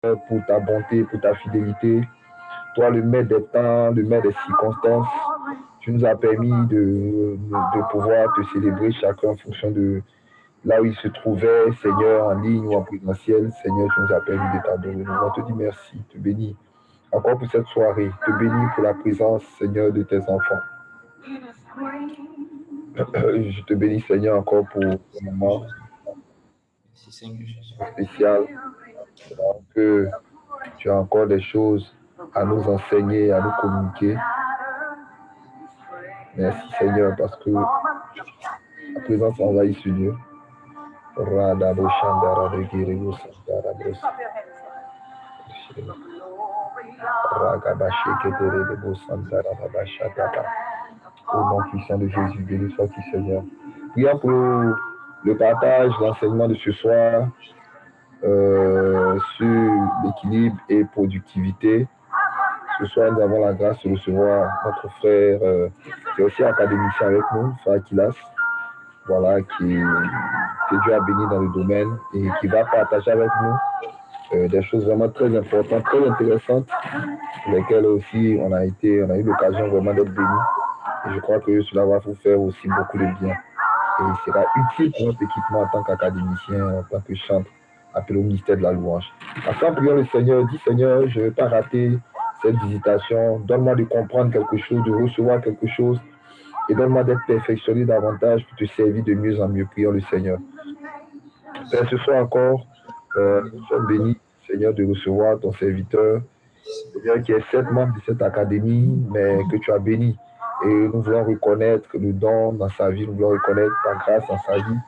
pour ta bonté, pour ta fidélité. Toi, le maître des temps, le maître des circonstances, tu nous as permis de pouvoir te célébrer chacun en fonction de là où il se trouvait, Seigneur, en ligne ou en présentiel. Seigneur, tu nous as permis de t'adorer. Nous on te dit merci, te bénis encore pour cette soirée, te bénis pour la présence, Seigneur, de tes enfants. Je te bénis, Seigneur, encore pour ce moment Merci Seigneur Jésus. spécial, que tu as encore des choses à nous enseigner, à nous communiquer. Merci Seigneur parce que la présence envahit ce lieu. Au nom puissant de Jésus, béni sois-tu Seigneur. Prions pour le partage, l'enseignement de ce soir sur l'équilibre et productivité. Ce soir, nous avons la grâce de recevoir notre frère, qui est aussi académicien avec nous, frère Akilas, voilà, que Dieu a béni dans le domaine et qui va partager avec nous des choses vraiment très importantes, très intéressantes, pour lesquelles aussi on a eu l'occasion vraiment d'être bénis. Et je crois que cela va vous faire aussi beaucoup de bien. Et il sera utile pour notre équipement en tant qu'académicien, en tant que chantre, appelé au ministère de la louange. Après, prions le Seigneur, dis Seigneur, je ne vais pas rater cette visitation. Donne-moi de comprendre quelque chose, de recevoir quelque chose. Et donne-moi d'être perfectionné davantage pour te servir de mieux en mieux. Prions le Seigneur. Père, ce soir encore, nous sommes bénis, Seigneur, de recevoir ton serviteur, Seigneur, qui est 7 membres de cette académie, mais que tu as béni. Et nous voulons reconnaître le don dans sa vie, nous voulons reconnaître ta grâce dans sa vie.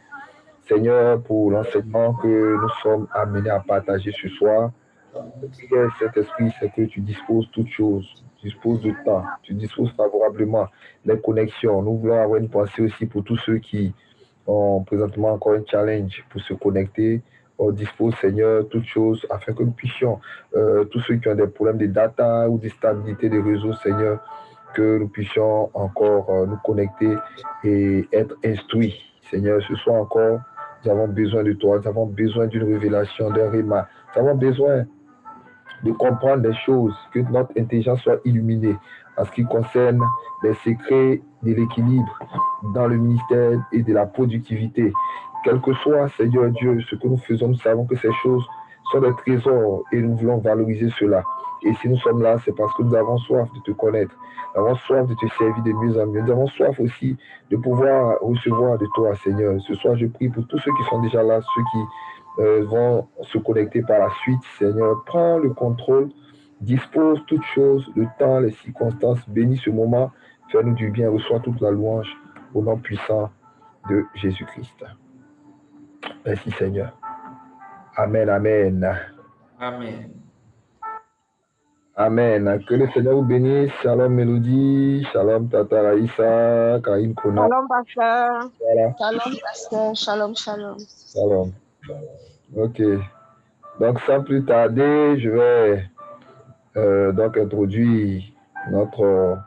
Seigneur, pour l'enseignement que nous sommes amenés à partager ce soir, prière, Saint-Esprit, c'est que tu disposes toutes choses, tu disposes de temps, tu disposes favorablement les connexions. Nous voulons avoir une pensée aussi pour tous ceux qui ont présentement encore un challenge pour se connecter. On dispose, Seigneur, toutes choses afin que nous puissions, tous ceux qui ont des problèmes de data ou de stabilité des réseaux, Seigneur, que nous puissions encore nous connecter et être instruits. Seigneur, ce soir encore, nous avons besoin de toi, nous avons besoin d'une révélation, d'un réma. Nous avons besoin de comprendre des choses, que notre intelligence soit illuminée en ce qui concerne les secrets de l'équilibre dans le ministère et de la productivité. Quel que soit, Seigneur Dieu, ce que nous faisons, nous savons que ces choses sont des trésors et nous voulons valoriser cela. Et si nous sommes là, c'est parce que nous avons soif de te connaître, nous avons soif de te servir de mieux en mieux. Nous avons soif aussi de pouvoir recevoir de toi, Seigneur. Ce soir, je prie pour tous ceux qui sont déjà là, ceux qui vont se connecter par la suite. Seigneur, prends le contrôle, dispose toutes choses, le temps, les circonstances, bénis ce moment, fais-nous du bien, reçois toute la louange au nom puissant de Jésus-Christ. Merci Seigneur. Amen, amen. Amen. Amen. Que le Seigneur vous bénisse. Shalom Mélodie, shalom Tata Raïssa, Karine Kona. Shalom pasteur. Voilà. Shalom pasteur. Shalom, shalom. Shalom. Ok. Donc sans plus tarder, je vais donc introduire notre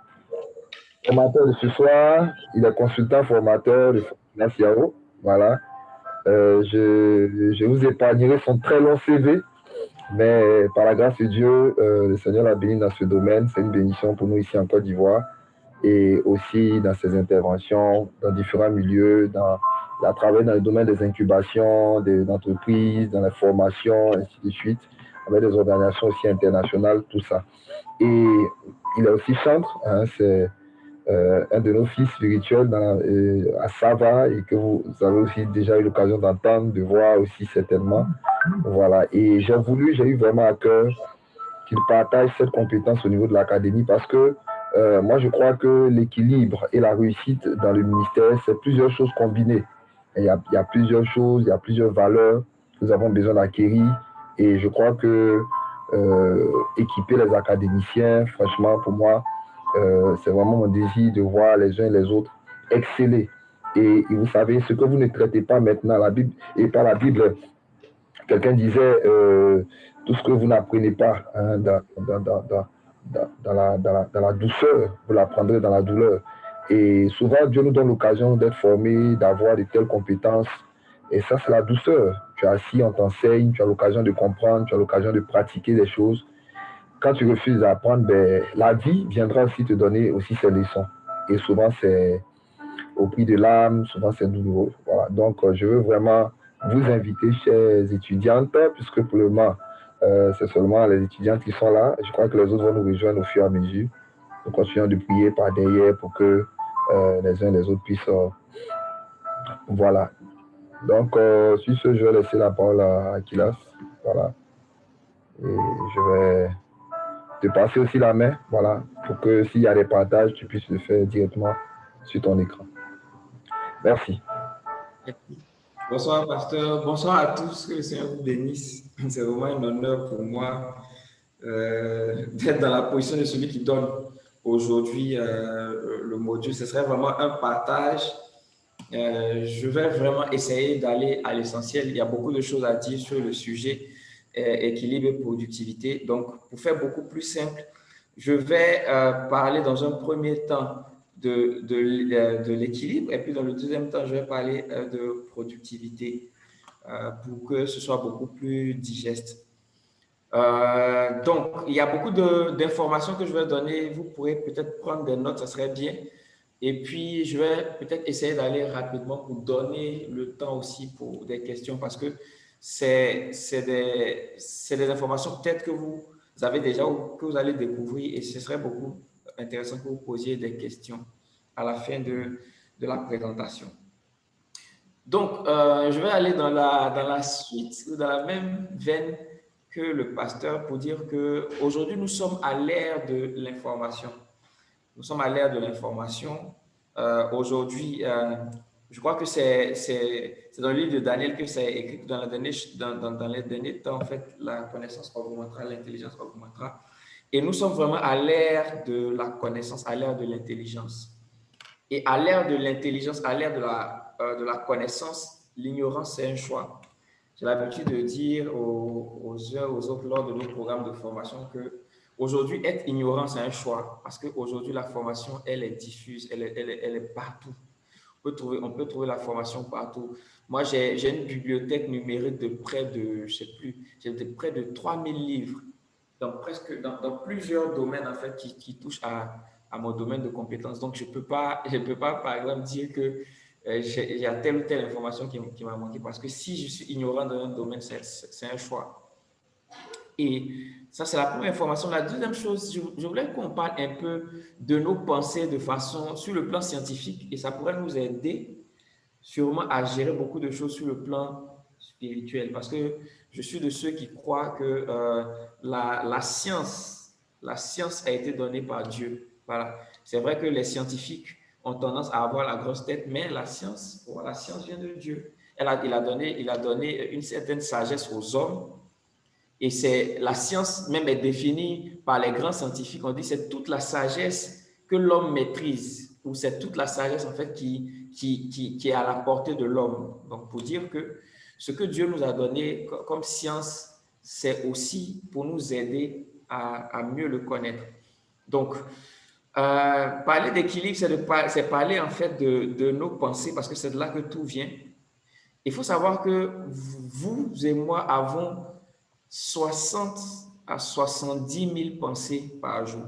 formateur de ce soir. Il est consultant formateur de Fortinas Yao. Voilà. Je vous épargnerai son très long CV, mais par la grâce de Dieu, le Seigneur l'a béni dans ce domaine. C'est une bénédiction pour nous ici en Côte d'Ivoire et aussi dans ses interventions dans différents milieux, à travers dans le domaine des incubations, des entreprises, dans la formation, ainsi de suite, avec des organisations aussi internationales, tout ça. Et il est aussi chantre, hein, c'est un de nos fils spirituels à Sava et que vous avez aussi déjà eu l'occasion d'entendre, de voir aussi certainement. Voilà. Et j'ai eu vraiment à cœur qu'il partage cette compétence au niveau de l'académie parce que moi, je crois que l'équilibre et la réussite dans le ministère, c'est plusieurs choses combinées. Il y a plusieurs choses, il y a plusieurs valeurs que nous avons besoin d'acquérir. Et je crois que équiper les académiciens, franchement, pour moi, c'est vraiment mon désir de voir les uns et les autres exceller. Et vous savez, ce que vous ne traitez pas maintenant, la Bible, et par la Bible, quelqu'un disait, tout ce que vous n'apprenez pas hein, dans la douceur, vous l'apprendrez dans la douleur. Et souvent, Dieu nous donne l'occasion d'être formés, d'avoir de telles compétences. Et ça, c'est la douceur. tu es assis, on t'enseigne, tu as l'occasion de comprendre, tu as l'occasion de pratiquer des choses. Quand tu refuses d'apprendre, ben, la vie viendra aussi te donner aussi ses leçons. Et souvent, c'est au prix de l'âme, souvent c'est douloureux. Voilà. Donc, je veux vraiment vous inviter, chers étudiantes, puisque pour le moment, c'est seulement les étudiantes qui sont là. Je crois que les autres vont nous rejoindre au fur et à mesure. Nous continuons de prier par derrière pour que les uns et les autres puissent... voilà. Donc, sur ce, je vais laisser la parole à Akilas. Voilà. Et je vais te passer aussi la main, voilà, pour que s'il y a des partages, tu puisses le faire directement sur ton écran. Merci. Bonsoir, pasteur. Bonsoir à tous. Que le Seigneur vous bénisse. C'est vraiment un honneur pour moi d'être dans la position de celui qui donne aujourd'hui le module. Ce serait vraiment un partage. Je vais vraiment essayer d'aller à l'essentiel. Il y a beaucoup de choses à dire sur le sujet équilibre et productivité. Donc, pour faire beaucoup plus simple, je vais parler dans un premier temps de l'équilibre et puis dans le deuxième temps, je vais parler de productivité pour que ce soit beaucoup plus digeste. Donc, il y a beaucoup d'informations que je vais donner. Vous pourrez peut-être prendre des notes, ça serait bien. Et puis, je vais peut-être essayer d'aller rapidement pour donner le temps aussi pour des questions parce que c'est des informations peut-être que vous avez déjà ou que vous allez découvrir et ce serait beaucoup intéressant que vous posiez des questions à la fin de la présentation. Donc, je vais aller dans la suite ou dans la même veine que le pasteur pour dire qu'aujourd'hui, nous sommes à l'ère de l'information. Nous sommes à l'ère de l'information. Aujourd'hui, je crois que c'est dans le livre de Daniel que c'est écrit que dans les derniers temps, en fait, la connaissance augmentera, l'intelligence augmentera. Et nous sommes vraiment à l'ère de la connaissance, à l'ère de l'intelligence. Et à l'ère de l'intelligence, à l'ère de la connaissance, l'ignorance, c'est un choix. J'ai l'habitude de dire aux uns aux autres lors de nos programmes de formation que aujourd'hui, être ignorant, c'est un choix parce qu'aujourd'hui, la formation, elle est diffuse, elle est partout. On peut trouver la formation partout. Moi, j'ai une bibliothèque numérique de près de, je sais plus, j'ai de près de 3000 livres dans plusieurs domaines, en fait, qui touchent à mon domaine de compétences. Donc, je peux pas, par exemple, dire que il y a telle ou telle information qui m'a manqué parce que si je suis ignorant dans un domaine, c'est un choix. Et ça, c'est la première information. La deuxième chose, je voulais qu'on parle un peu de nos pensées de façon sur le plan scientifique et ça pourrait nous aider sûrement à gérer beaucoup de choses sur le plan spirituel parce que je suis de ceux qui croient que la science a été donnée par Dieu. Voilà. C'est vrai que les scientifiques ont tendance à avoir la grosse tête, mais la science vient de Dieu. Il a donné une certaine sagesse aux hommes. Et c'est la science même est définie par les grands scientifiques. On dit c'est toute la sagesse que l'homme maîtrise, ou c'est toute la sagesse en fait qui est à la portée de l'homme. Donc pour dire que ce que Dieu nous a donné comme science, c'est aussi pour nous aider à mieux le connaître. Donc parler d'équilibre, c'est parler en fait de nos pensées parce que c'est de là que tout vient. Il faut savoir que vous et moi avons 60 à 70 000 pensées par jour.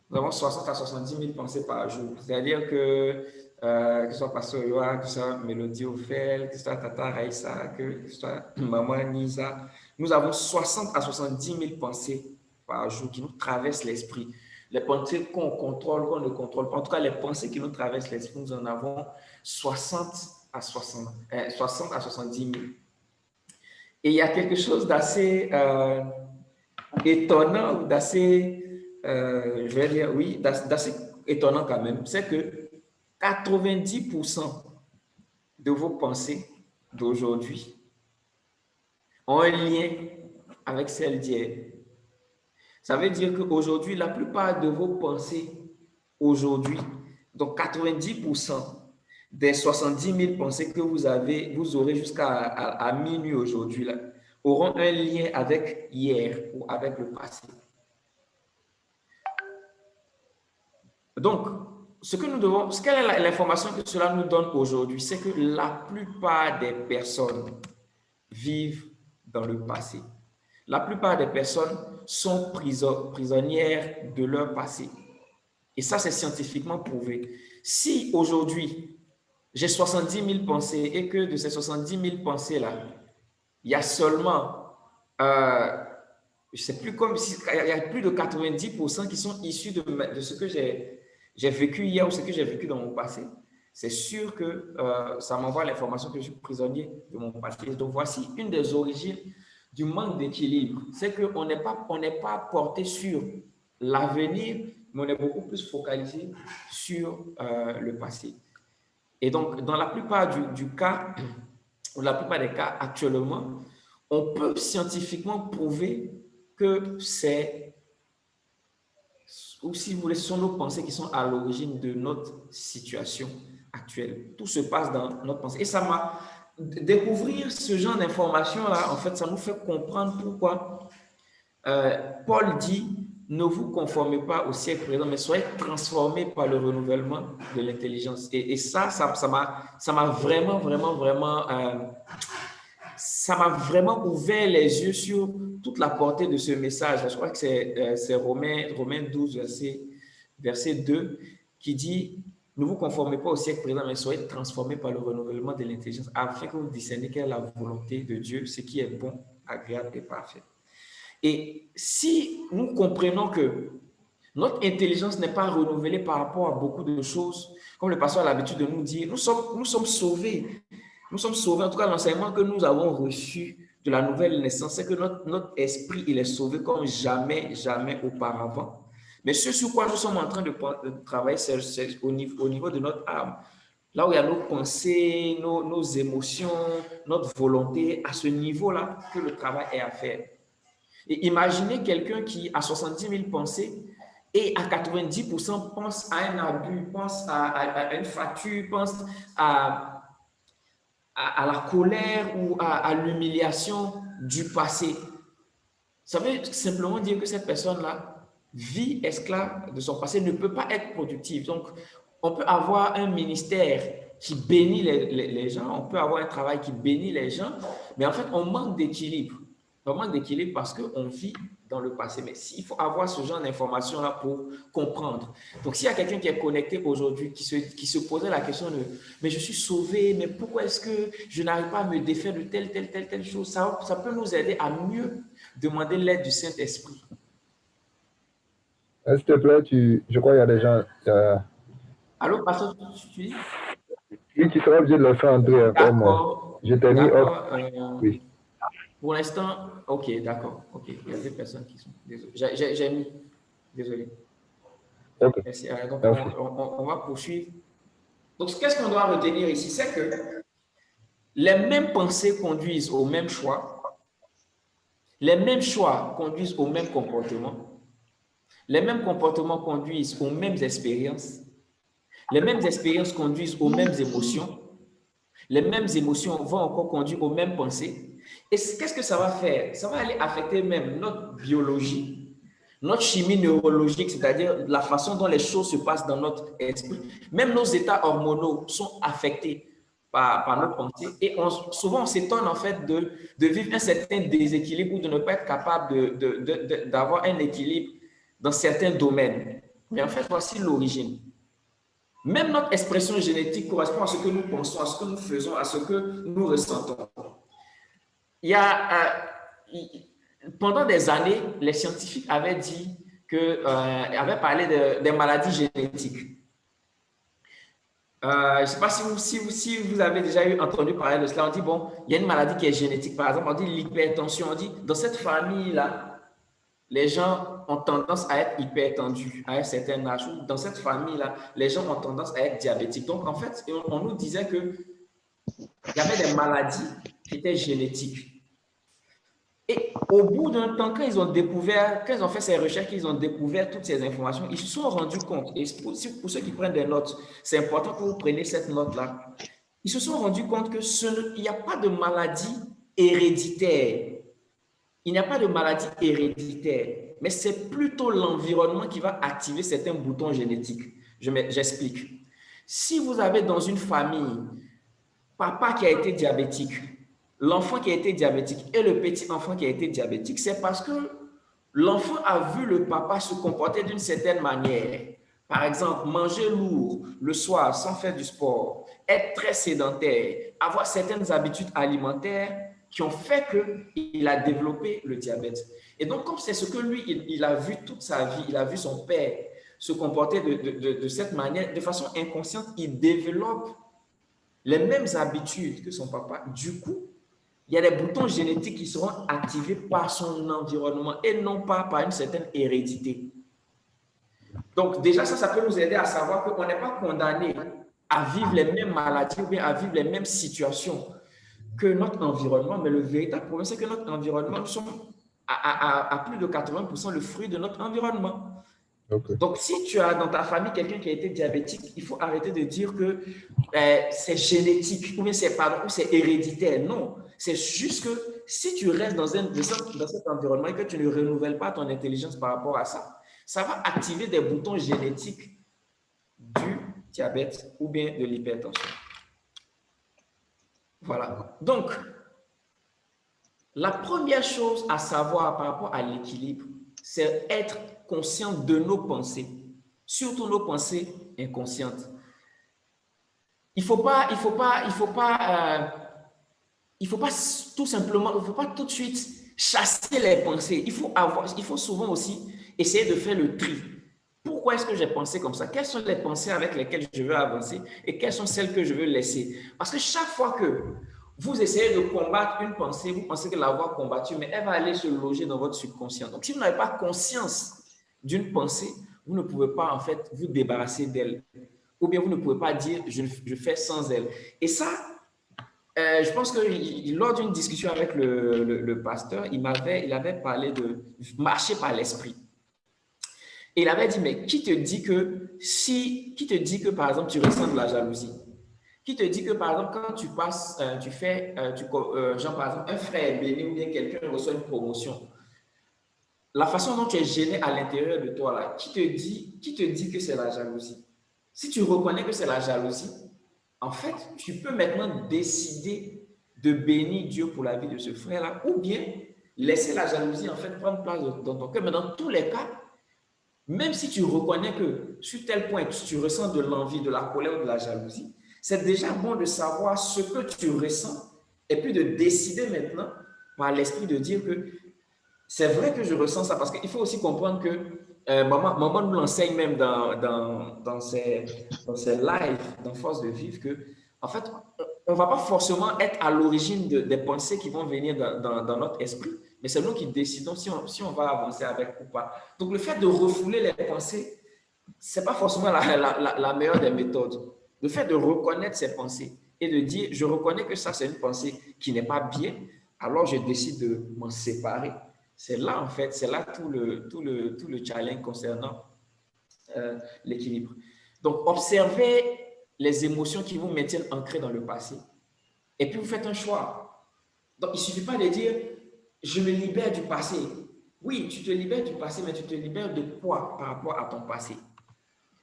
Nous avons 60 à 70 000 pensées par jour. C'est-à-dire que ce soit Pasteur Yoa, que ce soit Mélodie Ophel, que ce soit Tata Raïssa, que ce soit Maman Nisa, nous avons 60 à 70 000 pensées par jour qui nous traversent l'esprit. Les pensées qu'on contrôle, qu'on ne contrôle pas. En tout cas, les pensées qui nous traversent l'esprit, nous en avons 60 à 70 000. Et il y a quelque chose d'assez étonnant, je vais dire, oui, d'assez étonnant quand même, c'est que 90% de vos pensées d'aujourd'hui ont un lien avec celles d'hier. Ça veut dire qu'aujourd'hui, la plupart de vos pensées aujourd'hui, donc 90% des 70 000 pensées que vous aurez jusqu'à minuit aujourd'hui, là, auront un lien avec hier ou avec le passé. Donc, quelle est l'information que cela nous donne aujourd'hui? C'est que la plupart des personnes vivent dans le passé. La plupart des personnes sont prisonnières de leur passé. Et ça, c'est scientifiquement prouvé. Si aujourd'hui, j'ai 70 000 pensées et que de ces 70 000 pensées-là, il y a seulement, je sais plus comme si, il y a plus de 90% qui sont issus de ce que j'ai vécu hier ou ce que j'ai vécu dans mon passé, c'est sûr que ça m'envoie l'information que je suis prisonnier de mon passé. Donc, voici une des origines du manque d'équilibre. C'est qu'on n'est pas porté sur l'avenir, mais on est beaucoup plus focalisé sur le passé. Et donc, dans la plupart du cas, ou la plupart des cas actuellement, on peut scientifiquement prouver que c'est, ou si vous voulez, ce sont nos pensées qui sont à l'origine de notre situation actuelle. Tout se passe dans notre pensée. Et ça m'a... Découvrir ce genre d'informations-là, en fait, ça nous fait comprendre pourquoi Paul dit « Ne vous conformez pas au siècle présent, mais soyez transformés par le renouvellement de l'intelligence. » Et ça m'a vraiment, vraiment, vraiment... ça m'a vraiment ouvert les yeux sur toute la portée de ce message. Je crois que c'est Romains 12, verset 2, qui dit « Ne vous conformez pas au siècle présent, mais soyez transformés par le renouvellement de l'intelligence, afin que vous discerniez quelle est la volonté de Dieu, ce qui est bon, agréable et parfait. » Et si nous comprenons que notre intelligence n'est pas renouvelée par rapport à beaucoup de choses, comme le pasteur a l'habitude de nous dire, nous sommes sauvés. Nous sommes sauvés, en tout cas l'enseignement que nous avons reçu de la nouvelle naissance, c'est que notre esprit, il est sauvé comme jamais, jamais auparavant. Mais ce sur quoi nous sommes en train de travailler, c'est au niveau de notre âme. Là où il y a nos pensées, nos émotions, notre volonté, à ce niveau-là que le travail est à faire. Et imaginez quelqu'un qui a 70 000 pensées et à 90% pense à un abus, pense à une fracture, pense à la colère ou à l'humiliation du passé. Ça veut simplement dire que cette personne-là vit esclave de son passé, ne peut pas être productive. Donc, on peut avoir un ministère qui bénit les gens, on peut avoir un travail qui bénit les gens, mais en fait, on manque d'équilibre. On manque d'équilibre parce qu'on vit dans le passé. Mais il faut avoir ce genre d'informations-là pour comprendre. Donc, s'il y a quelqu'un qui est connecté aujourd'hui, qui se posait la question de « mais je suis sauvé, mais pourquoi est-ce que je n'arrive pas à me défaire de telle chose ?» Ça peut nous aider à mieux demander l'aide du Saint-Esprit. S'il te plaît, je crois qu'il y a des gens... Allô, pasteur, tu dis? Oui, tu seras obligé de le faire entrer encore. D'accord. Je t'ai mis off. Oui. Pour l'instant, ok, d'accord. Ok, il y a des personnes qui sont... Désolé. J'ai mis... Désolé. Ok. Merci. Donc, on va poursuivre. Donc, qu'est-ce qu'on doit retenir ici? C'est que les mêmes pensées conduisent au même choix. Les mêmes choix conduisent au même comportement. Les mêmes comportements conduisent aux mêmes expériences. Les mêmes expériences conduisent aux mêmes émotions. Les mêmes émotions vont encore conduire aux mêmes pensées. Et qu'est-ce que ça va faire? Ça va aller affecter même notre biologie, notre chimie neurologique, c'est-à-dire la façon dont les choses se passent dans notre esprit. Même nos états hormonaux sont affectés par nos pensées. Et souvent, on s'étonne en fait de vivre un certain déséquilibre ou de ne pas être capable d'avoir un équilibre dans certains domaines. Mais en fait, voici l'origine. Même notre expression génétique correspond à ce que nous pensons, à ce que nous faisons, à ce que nous ressentons. Pendant des années, les scientifiques avaient dit avaient parlé des maladies génétiques. Je ne sais pas si vous avez déjà entendu parler de cela. On dit, bon, il y a une maladie qui est génétique. Par exemple, on dit l'hypertension. On dit, dans cette famille-là, les gens ont tendance à être hypertendus à un certain âge. Dans cette famille-là, les gens ont tendance à être diabétiques. Donc, en fait, on nous disait qu'il y avait des maladies qui étaient génétiques. Et au bout d'un temps, quand ils ont fait ces recherches, ils ont découvert toutes ces informations, ils se sont rendus compte, et pour ceux qui prennent des notes, c'est important que vous preniez cette note-là. Ils se sont rendus compte qu'il n'y a pas de maladie héréditaire. Il n'y a pas de maladie héréditaire, mais c'est plutôt l'environnement qui va activer certains boutons génétiques. J'explique. Si vous avez dans une famille papa qui a été diabétique, l'enfant qui a été diabétique et le petit enfant qui a été diabétique, c'est parce que l'enfant a vu le papa se comporter d'une certaine manière. Par exemple, manger lourd le soir sans faire du sport, être très sédentaire, avoir certaines habitudes alimentaires qui ont fait qu'il a développé le diabète. Et donc, comme c'est ce que lui, il a vu toute sa vie, il a vu son père se comporter de cette manière, de façon inconsciente, il développe les mêmes habitudes que son papa. Du coup, il y a des boutons génétiques qui seront activés par son environnement et non pas par une certaine hérédité. Donc, déjà, ça peut nous aider à savoir qu'on n'est pas condamné à vivre les mêmes maladies ou bien à vivre les mêmes situations que notre environnement. Mais le véritable problème, c'est que notre environnement, nous sommes à plus de 80% le fruit de notre environnement. Ok. Donc, si tu as dans ta famille quelqu'un qui a été diabétique, il faut arrêter de dire que c'est génétique ou bien c'est héréditaire. Non, c'est juste que si tu restes dans cet environnement et que tu ne renouvelles pas ton intelligence par rapport à ça, ça va activer des boutons génétiques du diabète ou bien de l'hypertension. Voilà. Donc, la première chose à savoir par rapport à l'équilibre, c'est être conscient de nos pensées, surtout nos pensées inconscientes. Il faut pas tout simplement, il faut pas tout de suite chasser les pensées. Il faut souvent aussi essayer de faire le tri. Pourquoi est-ce que j'ai pensé comme ça? Quelles sont les pensées avec lesquelles je veux avancer et quelles sont celles que je veux laisser? Parce que chaque fois que vous essayez de combattre une pensée, vous pensez que l'avoir combattue, mais elle va aller se loger dans votre subconscient. Donc, si vous n'avez pas conscience d'une pensée, vous ne pouvez pas en fait vous débarrasser d'elle. Ou bien vous ne pouvez pas dire je fais sans elle. Et ça, je pense que lors d'une discussion avec le pasteur, il avait parlé de marcher par l'esprit. Et il avait dit, mais qui te dit que par exemple tu ressens de la jalousie? Qui te dit que par exemple quand tu passes, genre par exemple un frère est béni ou bien quelqu'un reçoit une promotion, la façon dont tu es gêné à l'intérieur de toi là, qui te dit que c'est la jalousie? Si tu reconnais que c'est la jalousie, en fait, tu peux maintenant décider de bénir Dieu pour la vie de ce frère-là ou bien laisser la jalousie en fait prendre place dans ton cœur. Mais dans tous les cas, même si tu reconnais que sur tel point tu ressens de l'envie, de la colère ou de la jalousie, c'est déjà bon de savoir ce que tu ressens et puis de décider maintenant par l'esprit de dire que c'est vrai que je ressens ça, parce qu'il faut aussi comprendre que maman nous l'enseigne même dans ses lives, dans Force de Vivre, que en fait, on ne va pas forcément être à l'origine des pensées qui vont venir dans notre esprit, mais c'est nous qui décidons si on va avancer avec ou pas. Donc, le fait de refouler les pensées, ce n'est pas forcément la meilleure des méthodes. Le fait de reconnaître ces pensées et de dire, je reconnais que ça, c'est une pensée qui n'est pas bien, alors je décide de m'en séparer. C'est là, en fait, c'est là tout le challenge concernant l'équilibre. Donc, observez les émotions qui vous maintiennent ancrés dans le passé. Et puis, vous faites un choix. Donc, il ne suffit pas de dire, je me libère du passé. Oui, tu te libères du passé, mais tu te libères de quoi par rapport à ton passé?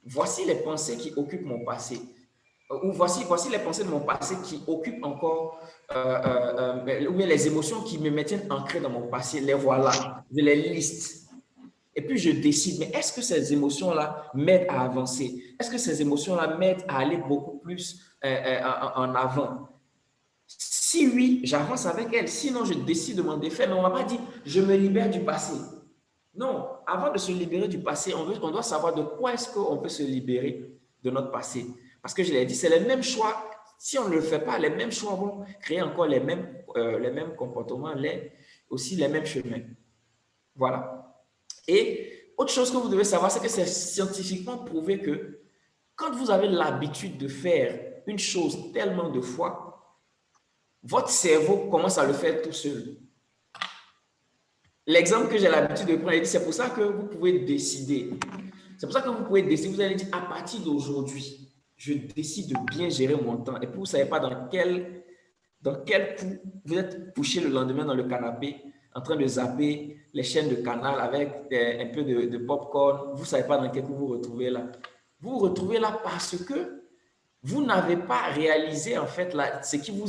Voici les pensées qui occupent mon passé. Ou voici les pensées de mon passé qui occupent encore, ou bien les émotions qui me maintiennent ancré dans mon passé, les voilà, je les liste. Et puis je décide, mais est-ce que ces émotions-là m'aident à avancer? Est-ce que ces émotions-là m'aident à aller beaucoup plus en avant? Si oui, j'avance avec elles. Sinon, je décide de m'en défaire. Mais on ne va pas dire, je me libère du passé. Non, avant de se libérer du passé, on doit savoir de quoi est-ce qu'on peut se libérer de notre passé. Parce que je l'ai dit, c'est les mêmes choix. Si on ne le fait pas, les mêmes choix vont créer encore les mêmes comportements, aussi les mêmes chemins. Voilà. Et autre chose que vous devez savoir, c'est que c'est scientifiquement prouvé que quand vous avez l'habitude de faire une chose tellement de fois, votre cerveau commence à le faire tout seul. L'exemple que j'ai l'habitude de prendre, c'est pour ça que vous pouvez décider. C'est pour ça que vous pouvez décider. Vous allez dire, à partir d'aujourd'hui, je décide de bien gérer mon temps. Et puis, vous ne savez pas dans quel coup vous êtes couché le lendemain dans le canapé, en train de zapper les chaînes de canal avec un peu de popcorn. Vous ne savez pas dans quel coup vous vous retrouvez là. Vous vous retrouvez là parce que vous n'avez pas réalisé en fait ce qui vous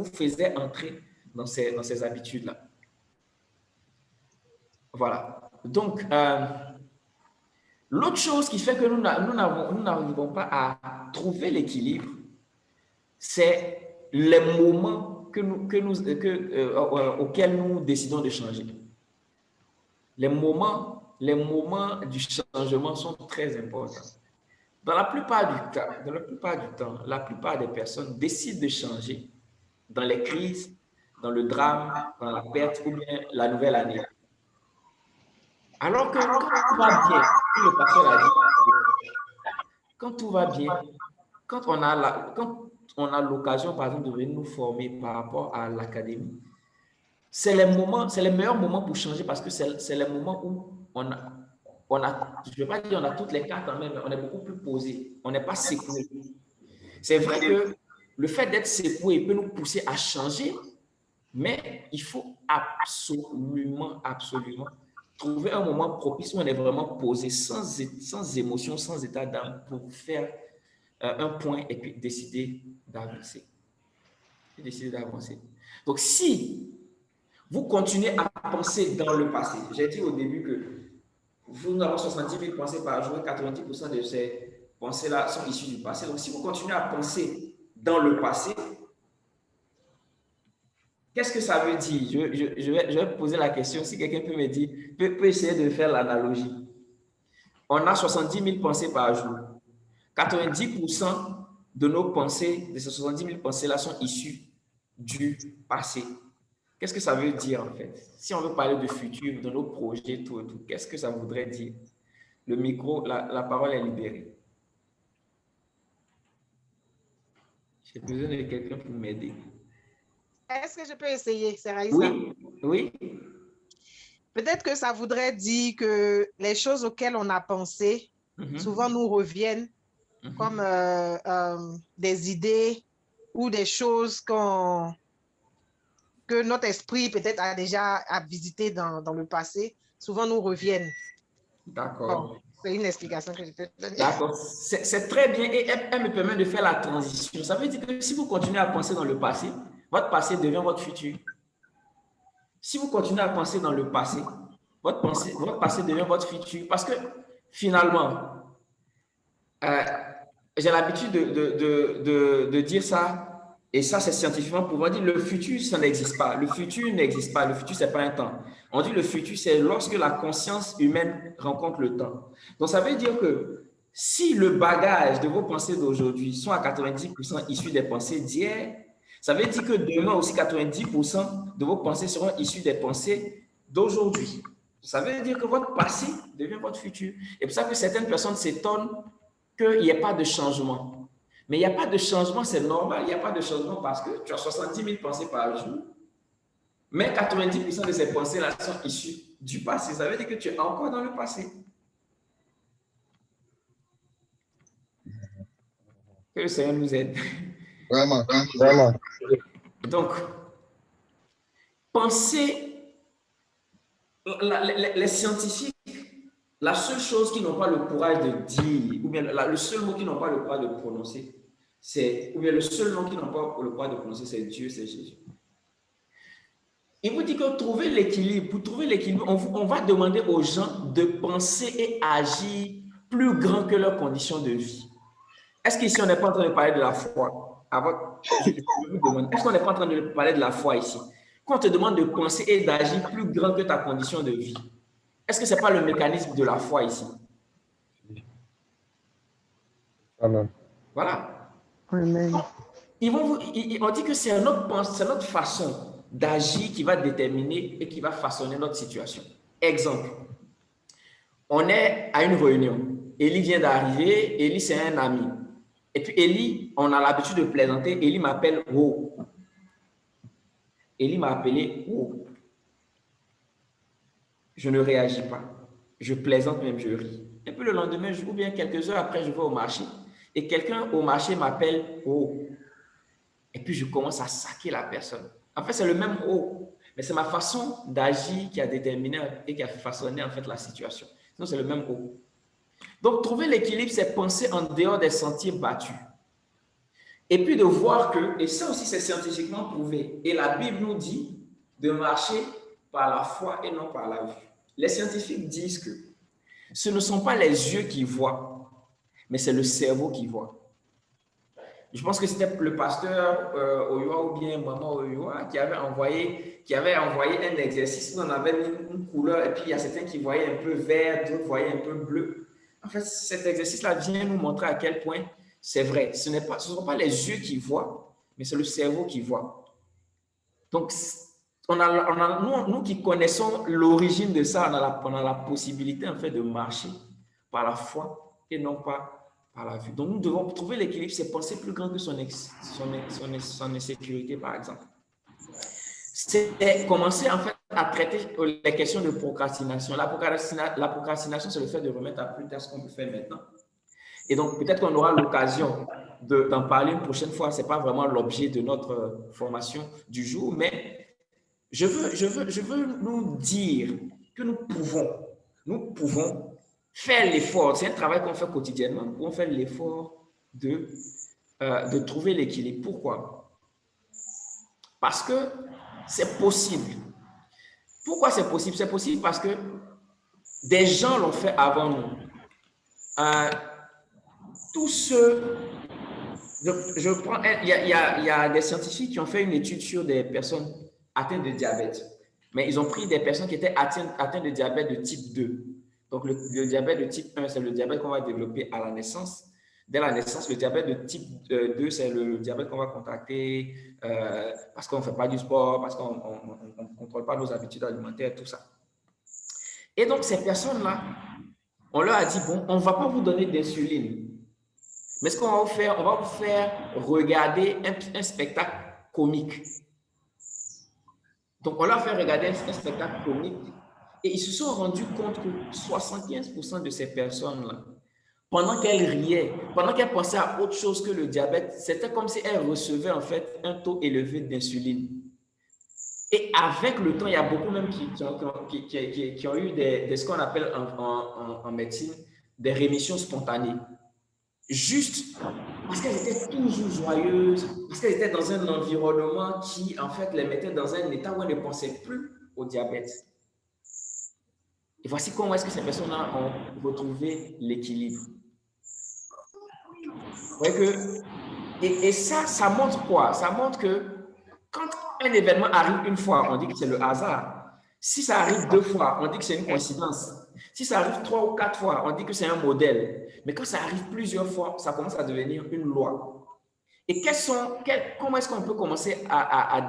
faisait entrer dans ces habitudes-là. Voilà. Donc, l'autre chose qui fait que nous n'arrivons pas à trouver l'équilibre, c'est les moments auxquels nous décidons de changer. Les moments du changement sont très importants. Dans la plupart du temps, la plupart des personnes décident de changer dans les crises, dans le drame, dans la perte ou bien la nouvelle année. Alors que quand tout va bien, comme le pasteur l'a dit, quand tout va bien, quand on a l'occasion, par exemple, de venir nous former par rapport à l'académie, c'est les meilleurs moments pour changer parce que c'est les moments où je ne vais pas dire on a toutes les cartes en main, mais on est beaucoup plus posé. On n'est pas secoué. C'est vrai que le fait d'être secoué peut nous pousser à changer, mais il faut absolument trouver un moment propice où on est vraiment posé, sans émotion, sans état d'âme, pour faire un point et puis décider d'avancer. Donc, si vous continuez à penser dans le passé, j'ai dit au début que vous avez 70 000 pensées par jour, 90% de ces pensées-là sont issues du passé. Donc, si vous continuez à penser dans le passé, qu'est-ce que ça veut dire? Je vais poser la question. Si quelqu'un peut me dire, peut essayer de faire l'analogie. On a 70 000 pensées par jour. 90% de nos pensées, de ces 70 000 pensées-là, sont issues du passé. Qu'est-ce que ça veut dire en fait? Si on veut parler de futur, de nos projets, tout, qu'est-ce que ça voudrait dire? Le micro, la parole est libérée. J'ai besoin de quelqu'un pour m'aider. Est-ce que je peux essayer, Seraïsa? Oui. Peut-être que ça voudrait dire que les choses auxquelles on a pensé, souvent nous reviennent comme des idées ou des choses que notre esprit peut-être a déjà visité dans le passé, souvent nous reviennent. D'accord. Bon, c'est une explication que je peux te donner. D'accord. C'est très bien et elle me permet de faire la transition. Ça veut dire que si vous continuez à penser dans le passé, votre passé devient votre futur. Si vous continuez à penser dans le passé, votre passé devient votre futur. Parce que finalement, j'ai l'habitude de dire ça, et ça c'est scientifiquement pour dire le futur, ça n'existe pas. Le futur n'existe pas. Le futur, c'est pas un temps. On dit le futur, c'est lorsque la conscience humaine rencontre le temps. Donc ça veut dire que si le bagage de vos pensées d'aujourd'hui sont à 90% issus des pensées d'hier, ça veut dire que demain aussi 90% de vos pensées seront issues des pensées d'aujourd'hui. Ça veut dire que votre passé devient votre futur. Et pour ça que certaines personnes s'étonnent qu'il n'y ait pas de changement. Mais il n'y a pas de changement, c'est normal. Il n'y a pas de changement parce que tu as 70 000 pensées par jour, mais 90% de ces pensées-là sont issues du passé. Ça veut dire que tu es encore dans le passé. Que le Seigneur nous aide. Vraiment. Donc, pensez, les scientifiques, la seule chose qu'ils n'ont pas le courage de dire, ou bien le seul mot qu'ils n'ont pas le courage de prononcer, ou bien le seul nom qu'ils n'ont pas le courage de prononcer, c'est Dieu, c'est Jésus. Il vous dit que trouver l'équilibre, pour trouver l'équilibre, on va demander aux gens de penser et agir plus grand que leurs conditions de vie. Est-ce qu'ici, on n'est pas en train de parler de la foi? Est-ce qu'on n'est pas en train de parler de la foi ici? Quand on te demande de penser et d'agir plus grand que ta condition de vie, est-ce que ce n'est pas le mécanisme de la foi ici? Amen. Voilà. Amen. On dit que c'est notre façon d'agir qui va déterminer et qui va façonner notre situation. Exemple, on est à une réunion. Élie vient d'arriver. Élie, c'est un ami. Et puis Élie, on a l'habitude de plaisanter. Élie m'appelle Wo. Élie m'a appelé Wo. Je ne réagis pas. Je plaisante même, je ris. Et puis le lendemain, ou bien quelques heures après, je vais au marché. Et quelqu'un au marché m'appelle Wo. Et puis je commence à saquer la personne. En fait, c'est le même Wo. Mais c'est ma façon d'agir qui a déterminé et qui a façonné en fait la situation. Sinon, c'est le même Wo. Donc, trouver l'équilibre, c'est penser en dehors des sentiers battus. Et puis de voir que, et ça aussi c'est scientifiquement prouvé, et la Bible nous dit de marcher par la foi et non par la vue. Les scientifiques disent que ce ne sont pas les yeux qui voient, mais c'est le cerveau qui voit. Je pense que c'était le pasteur Oyoa ou bien Maman Oyoa qui avait envoyé un exercice où on avait mis une couleur et puis il y a certains qui voyaient un peu vert, d'autres voyaient un peu bleu. En fait, cet exercice-là vient nous montrer à quel point c'est vrai. Ce ne sont pas les yeux qui voient, mais c'est le cerveau qui voit. Donc, nous qui connaissons l'origine de ça, on a la possibilité en fait de marcher par la foi et non pas par la vue. Donc, nous devons trouver l'équilibre, c'est penser plus grand que son insécurité, par exemple. C'est commencer en fait à traiter les questions de procrastination. La procrastination, c'est le fait de remettre à plus tard ce qu'on peut faire maintenant. Et donc, peut-être qu'on aura l'occasion d'en parler une prochaine fois. Ce n'est pas vraiment l'objet de notre formation du jour, mais je veux nous dire que nous pouvons faire l'effort. C'est un travail qu'on fait quotidiennement. Nous pouvons faire l'effort de trouver l'équilibre. Pourquoi? Parce que c'est possible. Pourquoi c'est possible? C'est possible parce que des gens l'ont fait avant nous. Tous ceux... il y a des scientifiques qui ont fait une étude sur des personnes atteintes de diabète. Mais ils ont pris des personnes qui étaient atteintes de diabète de type 2. Donc, le diabète de type 1, c'est le diabète qu'on va développer à la naissance. Dès la naissance, le diabète de type 2, c'est le diabète qu'on va contracter parce qu'on ne fait pas du sport, parce qu'on ne contrôle pas nos habitudes alimentaires, tout ça. Et donc, ces personnes-là, on leur a dit, bon, on ne va pas vous donner d'insuline. Mais ce qu'on va vous faire, on va vous faire regarder un spectacle comique. Donc, on leur a fait regarder un spectacle comique et ils se sont rendus compte que 75% de ces personnes-là, pendant qu'elles riaient, pendant qu'elles pensaient à autre chose que le diabète, c'était comme si elles recevaient en fait un taux élevé d'insuline. Et avec le temps, il y a beaucoup même qui ont eu ce qu'on appelle en médecine des rémissions spontanées. Juste parce qu'elles étaient toujours joyeuses, parce qu'elles étaient dans un environnement qui, en fait, les mettait dans un état où elles ne pensaient plus au diabète. Et voici comment est-ce que ces personnes-là ont retrouvé l'équilibre. Vous voyez que, et ça montre quoi? Ça montre que quand un événement arrive une fois, on dit que c'est le hasard. Si ça arrive 2 fois, on dit que c'est une coïncidence. Si ça arrive 3 ou 4 fois, on dit que c'est un modèle. Mais quand ça arrive plusieurs fois, ça commence à devenir une loi. Et comment est-ce qu'on peut commencer à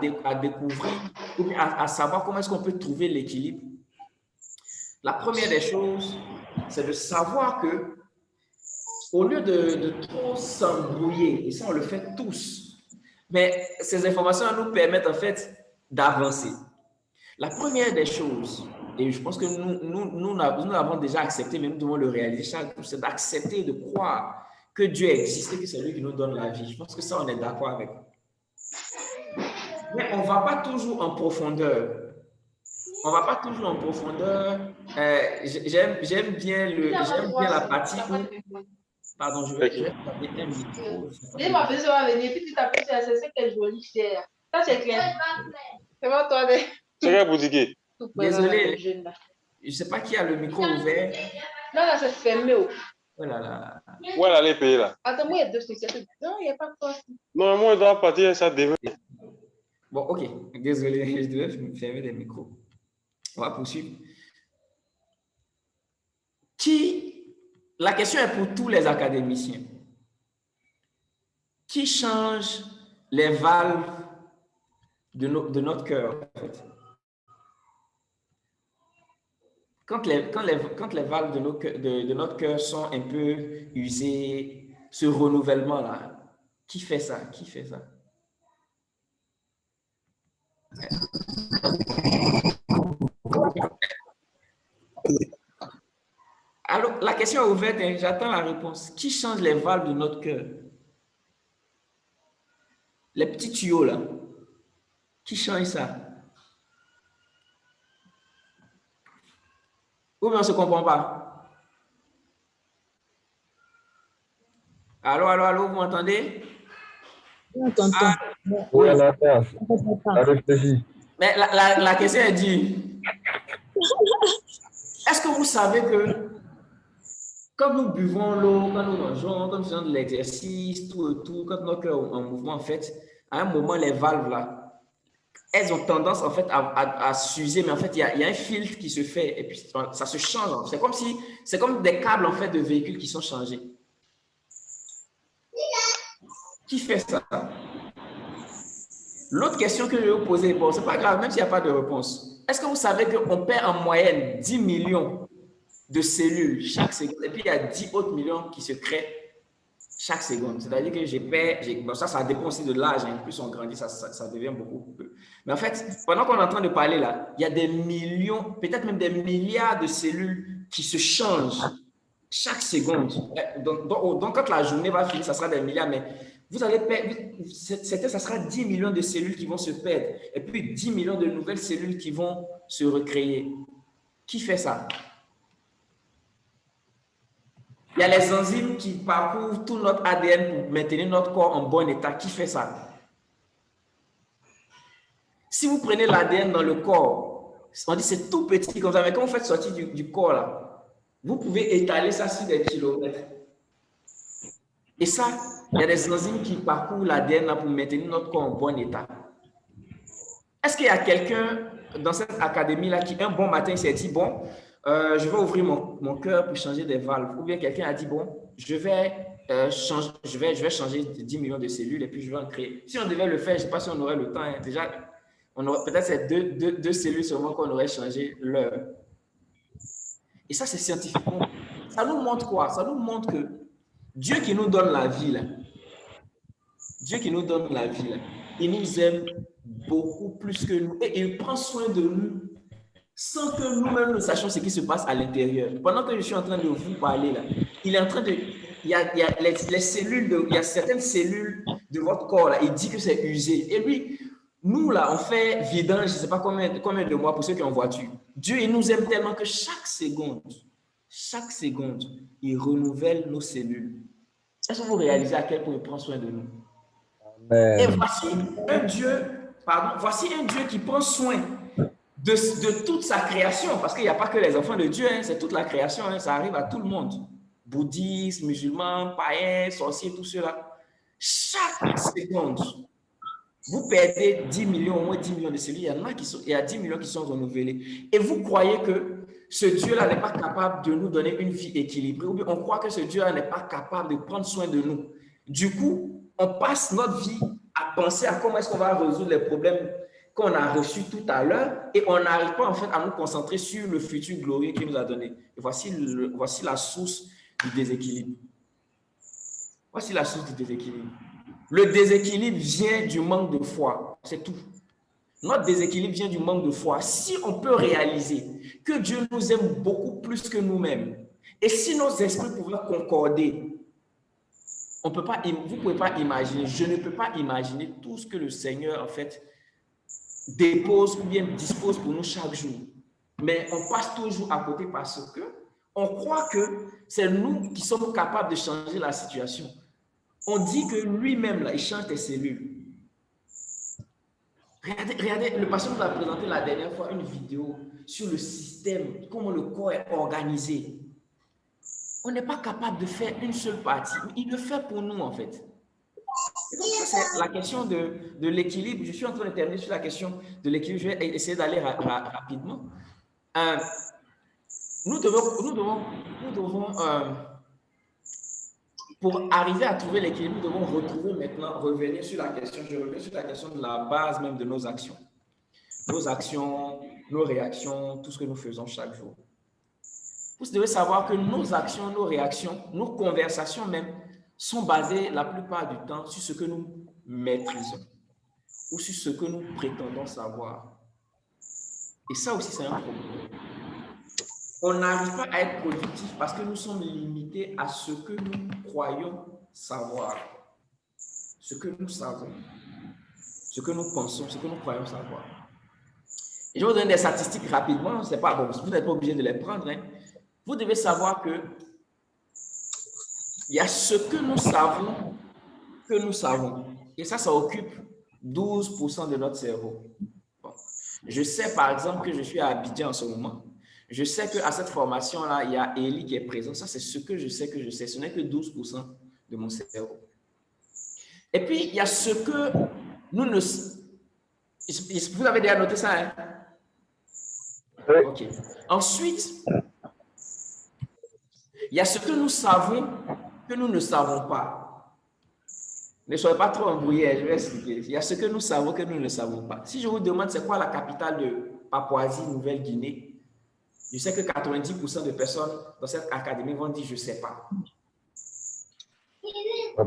découvrir ou à savoir comment est-ce qu'on peut trouver l'équilibre? La première des choses, c'est de savoir que au lieu de trop s'embrouiller, et ça on le fait tous, mais ces informations nous permettent en fait d'avancer. La première des choses, et je pense que nous l'avons déjà accepté, mais nous devons le réaliser chaque jour, c'est d'accepter de croire que Dieu existe et que c'est lui qui nous donne la vie. Je pense que ça, on est d'accord avec. Mais on ne va pas toujours en profondeur. On ne va pas toujours en profondeur. J'aime bien la partie où... Pardon, je vais taper un micro. Ma personne va venir, puis tu t'appelles, c'est quelle jolie chair. Ça, c'est clair. C'est bon, toi. C'est quelle boutique? Désolé, je ne sais pas qui a le micro ouvert. Non, là, c'est fermé. Oh là là. Où elle allait payer là? Attends, moi, il y a 2 stations. Non, il n'y a pas de quoi. Non, moi, je dois partir, ça devait. Bon, ok. Désolé, je devais fermer les micros. On va poursuivre. La question est pour tous les académiciens. Qui change les valves de notre cœur, en fait? Quand les valves de notre cœur sont un peu usées, ce renouvellement-là, qui fait ça? Qui fait ça? Alors, la question est ouverte, hein, j'attends la réponse. Qui change les valves de notre cœur? Les petits tuyaux, là. Qui change ça? Ou bien on ne se comprend pas? Allô, allô, allô, vous m'entendez? Ah, Oui, oui. Nathan, t'as réfléchi. Mais la question est dit, est-ce que vous savez que quand nous buvons l'eau, quand nous mangeons, quand nous faisons de l'exercice, tout, quand notre cœur est en mouvement, en fait, à un moment, les valves là, elles ont tendance en fait à s'user, mais en fait, il y a un filtre qui se fait et puis ça se change. C'est comme des câbles en fait de véhicules qui sont changés. Qui fait ça? L'autre question que je vais vous poser, bon, c'est pas grave, même s'il n'y a pas de réponse. Est-ce que vous savez qu'on perd en moyenne 10 millions de cellules chaque seconde, et puis il y a 10 autres millions qui se créent chaque seconde. C'est-à-dire que bon, ça dépend aussi de l'âge. Hein. Plus on grandit, ça devient beaucoup plus. Mais en fait, pendant qu'on est en train de parler là, il y a des millions, peut-être même des milliards de cellules qui se changent chaque seconde. Donc quand la journée va finir, ça sera des milliards, mais vous allez perdre, ça sera 10 millions de cellules qui vont se perdre, et puis 10 millions de nouvelles cellules qui vont se recréer. Qui fait ça? Il y a les enzymes qui parcourent tout notre ADN pour maintenir notre corps en bon état. Qui fait ça? Si vous prenez l'ADN dans le corps, on dit c'est tout petit comme ça, mais quand vous faites sortir du corps, là, vous pouvez étaler ça sur des kilomètres. Et ça, il y a des enzymes qui parcourent l'ADN pour maintenir notre corps en bon état. Est-ce qu'il y a quelqu'un dans cette académie-là qui, un bon matin, s'est dit, bon, je vais ouvrir mon cœur pour changer des valves. Ou bien quelqu'un a dit, bon, je vais changer 10 millions de cellules et puis je vais en créer. Si on devait le faire, je ne sais pas si on aurait le temps. Hein. Déjà, peut-être c'est deux cellules seulement qu'on aurait changé l'heure. Et ça, c'est scientifiquement. Ça nous montre quoi? Ça nous montre que Dieu qui nous donne la vie, là, il nous aime beaucoup plus que nous. Et il prend soin de nous sans que nous-mêmes nous sachions ce qui se passe à l'intérieur. Pendant que je suis en train de vous parler, là, il est en train de... Il y a les cellules, il y a certaines cellules de votre corps, là, il dit que c'est usé. Et lui, nous, là, on fait vidange, je ne sais pas combien de mois pour ceux qui ont voiture. Dieu, il nous aime tellement que chaque seconde, il renouvelle nos cellules. Est-ce que vous réalisez à quel point il prend soin de nous? Et voici un Dieu qui prend soin de toute sa création, parce qu'il n'y a pas que les enfants de Dieu, hein, c'est toute la création, hein, ça arrive à tout le monde. Bouddhistes, musulmans, païens, sorciers, tout cela. Chaque seconde, vous perdez 10 millions, au moins 10 millions de cellules, il y a 10 millions qui sont renouvelés. Et vous croyez que ce Dieu-là n'est pas capable de nous donner une vie équilibrée, ou bien on croit que ce Dieu-là n'est pas capable de prendre soin de nous. Du coup, on passe notre vie à penser à comment est-ce qu'on va résoudre les problèmes qu'on a reçus tout à l'heure et on n'arrive pas en fait à nous concentrer sur le futur glorieux qu'il nous a donné. Et voici la source du déséquilibre. Voici la source du déséquilibre. Le déséquilibre vient du manque de foi, c'est tout. Notre déséquilibre vient du manque de foi. Si on peut réaliser que Dieu nous aime beaucoup plus que nous-mêmes, et si nos esprits pouvaient concorder, vous ne pouvez pas imaginer, je ne peux pas imaginer tout ce que le Seigneur, en fait, dépose ou bien dispose pour nous chaque jour. Mais on passe toujours à côté parce que on croit que c'est nous qui sommes capables de changer la situation. On dit que lui-même, là, il change tes cellules. Regardez, le pasteur nous a présenté la dernière fois une vidéo sur le système, comment le corps est organisé. On n'est pas capable de faire une seule partie. Il le fait pour nous, en fait. Ça, c'est la question de l'équilibre. Je suis en train de terminer sur la question de l'équilibre. Je vais essayer d'aller rapidement. Nous devons pour arriver à trouver l'équilibre, nous devons revenir sur la question. Je reviens sur la question de la base même de nos actions. Nos actions, nos réactions, tout ce que nous faisons chaque jour. Vous devez savoir que nos actions, nos réactions, nos conversations même sont basées la plupart du temps sur ce que nous maîtrisons ou sur ce que nous prétendons savoir. Et ça aussi, c'est un problème. On n'arrive pas à être productif parce que nous sommes limités à ce que nous croyons savoir. Ce que nous savons, ce que nous pensons, ce que nous croyons savoir. Et je vais vous donner des statistiques rapidement. C'est pas, bon, vous n'êtes pas obligé de les prendre. Hein. Vous devez savoir que il y a ce que nous savons Et ça occupe 12% de notre cerveau. Bon. Je sais par exemple que je suis à Abidjan en ce moment. Je sais qu'à cette formation-là, il y a Élie qui est présent. Ça, c'est ce que je sais que je sais. Ce n'est que 12% de mon cerveau. Et puis, il y a ce que nous ne... Vous avez déjà noté ça, hein? Oui. OK. Ensuite, il y a ce que nous savons que nous ne savons pas. Ne soyez pas trop embrouillés, je vais expliquer. Il y a ce que nous savons que nous ne savons pas. Si je vous demande c'est quoi la capitale de Papouasie-Nouvelle-Guinée, je sais que 90% de personnes dans cette académie vont dire je ne sais pas. Pas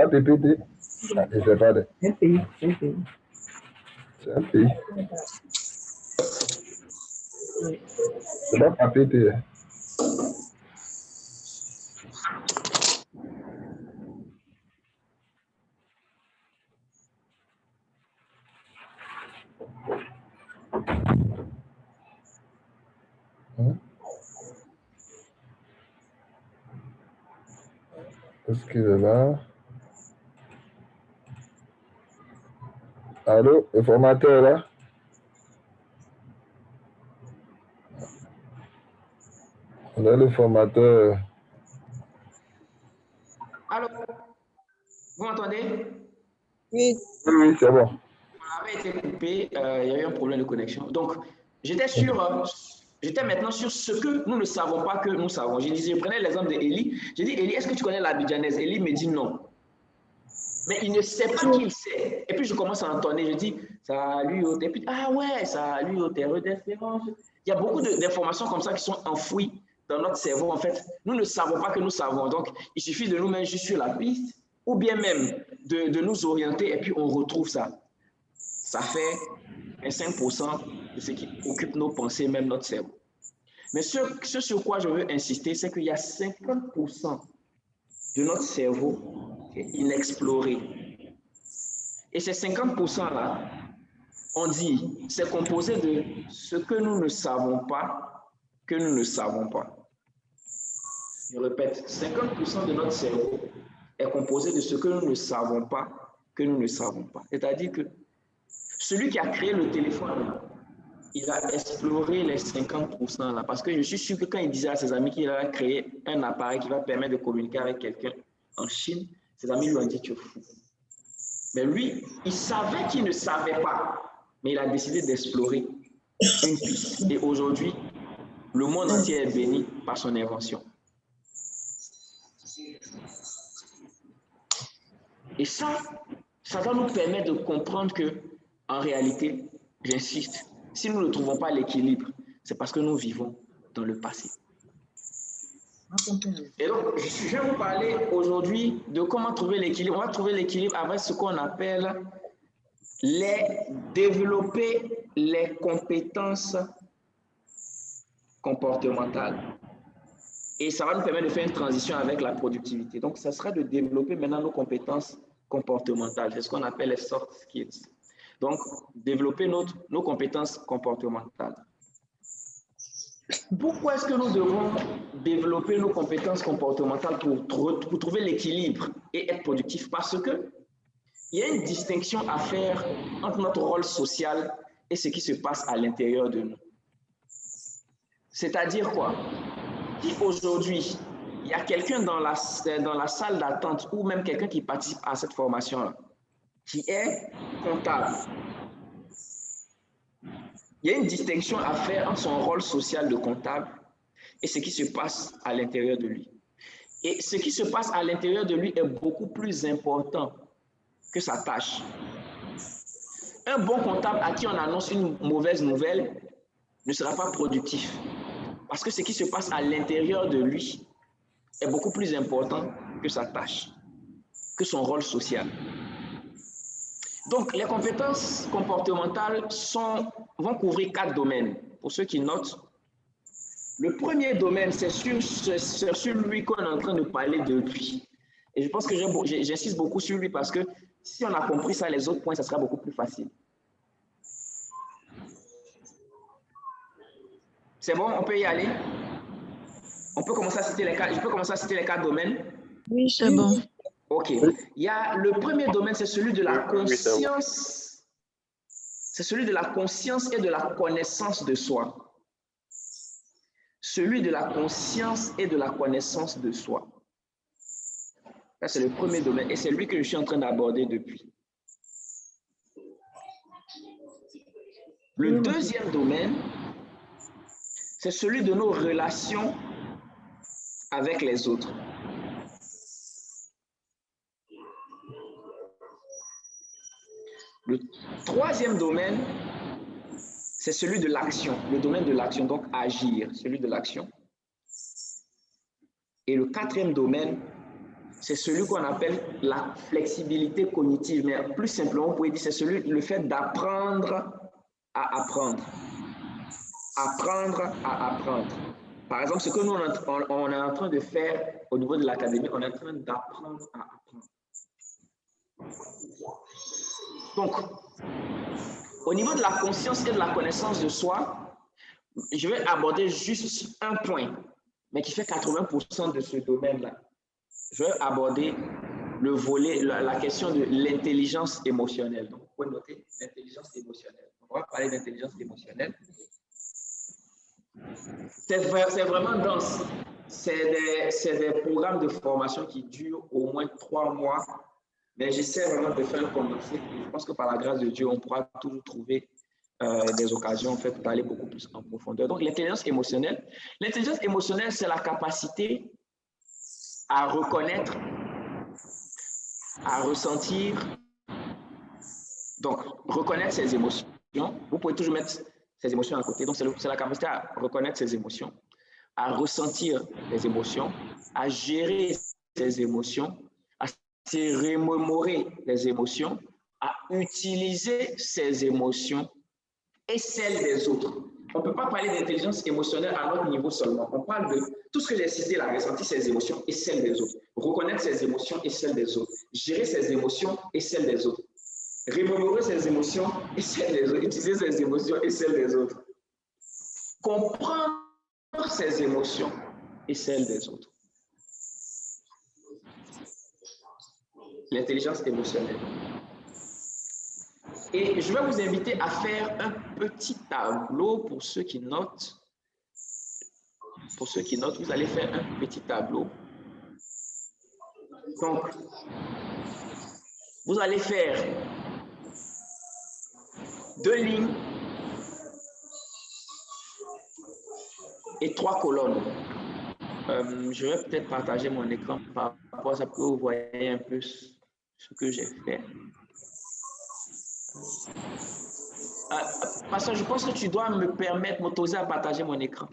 PPT. Ah, je ne sais pas. Un pays. C'est un pays. C'est pas PPT. Est-ce qu'il est là? Allô, le formateur là? On a le formateur. Allô? Vous m'entendez? Oui. Oui, c'est bon. On avait été coupé, il y a eu un problème de connexion. Donc, j'étais maintenant sur ce que nous ne savons pas que nous savons. Je prenais l'exemple d'Élie. J'ai dit, Élie, est-ce que tu connais l'Abidjanaise? Élie me dit non. Mais il ne sait pas qu'il sait. Et puis, je commence à entonner. Je dis, salut, et puis, ah ouais, salut, terre d'espérance. Il y a beaucoup d'informations comme ça qui sont enfouies dans notre cerveau. En fait, nous ne savons pas que nous savons. Donc, il suffit de nous mettre juste sur la piste ou bien même de nous orienter et puis on retrouve ça. Ça fait 5% de ce qui occupe nos pensées, même notre cerveau. Mais ce sur quoi je veux insister, c'est qu'il y a 50% de notre cerveau qui est inexploré. Et ces 50%-là, on dit, c'est composé de ce que nous ne savons pas, que nous ne savons pas. Je répète, 50% de notre cerveau est composé de ce que nous ne savons pas, que nous ne savons pas. C'est-à-dire que celui qui a créé le téléphone, il a exploré les 50% là, parce que je suis sûr que quand il disait à ses amis qu'il a créé un appareil qui va permettre de communiquer avec quelqu'un en Chine, ses amis lui ont dit tu es fou. Mais lui, il savait qu'il ne savait pas, mais il a décidé d'explorer une piste. Et aujourd'hui, le monde entier est béni par son invention. Et ça va nous permettre de comprendre que, en réalité, j'insiste, si nous ne trouvons pas l'équilibre, c'est parce que nous vivons dans le passé. Et donc, je vais vous parler aujourd'hui de comment trouver l'équilibre. On va trouver l'équilibre avec ce qu'on appelle développer les compétences comportementales. Et ça va nous permettre de faire une transition avec la productivité. Donc, ça sera de développer maintenant nos compétences comportementales. C'est ce qu'on appelle les soft skills. Donc, développer nos compétences comportementales. Pourquoi est-ce que nous devons développer nos compétences comportementales pour trouver l'équilibre et être productif? Parce que il y a une distinction à faire entre notre rôle social et ce qui se passe à l'intérieur de nous. C'est-à-dire quoi? Si aujourd'hui, il y a quelqu'un dans la salle d'attente ou même quelqu'un qui participe à cette formation-là, qui est comptable, il y a une distinction à faire entre son rôle social de comptable et ce qui se passe à l'intérieur de lui. Et ce qui se passe à l'intérieur de lui est beaucoup plus important que sa tâche. Un bon comptable à qui on annonce une mauvaise nouvelle ne sera pas productif. Parce que ce qui se passe à l'intérieur de lui est beaucoup plus important que sa tâche, que son rôle social. Donc, les compétences comportementales vont couvrir 4 domaines. Pour ceux qui notent, le premier domaine, c'est sur lui qu'on est en train de parler depuis. Et je pense que j'insiste beaucoup sur lui parce que si on a compris ça, les autres points, ça sera beaucoup plus facile. C'est bon, on peut y aller? On peut commencer à citer les quatre. Je peux commencer à citer les 4 domaines? Oui, c'est bon. OK. Il y a le premier domaine, c'est celui de la conscience. C'est celui de la conscience et de la connaissance de soi. Celui de la conscience et de la connaissance de soi. Ça, c'est le premier domaine et c'est lui que je suis en train d'aborder depuis. Le deuxième domaine, c'est celui de nos relations avec les autres. Le troisième domaine, c'est celui de l'action, le domaine de l'action, donc agir, celui de l'action. Et le quatrième domaine, c'est celui qu'on appelle la flexibilité cognitive, mais plus simplement, vous pouvez dire c'est celui, le fait d'apprendre à apprendre. Apprendre à apprendre. Par exemple, ce que nous, on est en train de faire au niveau de l'académie, on est en train d'apprendre à apprendre. Donc, au niveau de la conscience et de la connaissance de soi, je vais aborder juste un point, mais qui fait 80% de ce domaine-là. Je vais aborder le volet, la question de l'intelligence émotionnelle. Donc, vous pouvez noter l'intelligence émotionnelle. On va parler d'intelligence émotionnelle. C'est vraiment dense. C'est des programmes de formation qui durent au moins 3 mois. Mais j'essaie vraiment de faire commencer. Je pense que par la grâce de Dieu, on pourra toujours trouver des occasions en fait, d'aller beaucoup plus en profondeur. Donc, l'intelligence émotionnelle. L'intelligence émotionnelle, c'est la capacité à reconnaître, à ressentir. Donc, reconnaître ses émotions. Vous pouvez toujours mettre ses émotions à côté. Donc, c'est la capacité à reconnaître ses émotions, à ressentir les émotions, à gérer ses émotions, à se remémorer les émotions, à utiliser ses émotions et celles des autres. On ne peut pas parler d'intelligence émotionnelle à notre niveau seulement. On parle de tout ce que j'ai cité là, ressentir ses émotions et celles des autres. Reconnaître ses émotions et celles des autres. Gérer ses émotions et celles des autres. Remémorer ses émotions et celles des autres. Utiliser ses émotions et celles des autres. Comprendre ses émotions et celles des autres. L'intelligence émotionnelle. Et je vais vous inviter à faire un petit tableau pour ceux qui notent. Pour ceux qui notent, vous allez faire un petit tableau. Donc, vous allez faire 2 lignes et 3 colonnes. Je vais peut-être partager mon écran par rapport à ça pour que vous voyez un peu ce que j'ai fait. Pasteur, je pense que tu dois me permettre, m'autoriser à partager mon écran.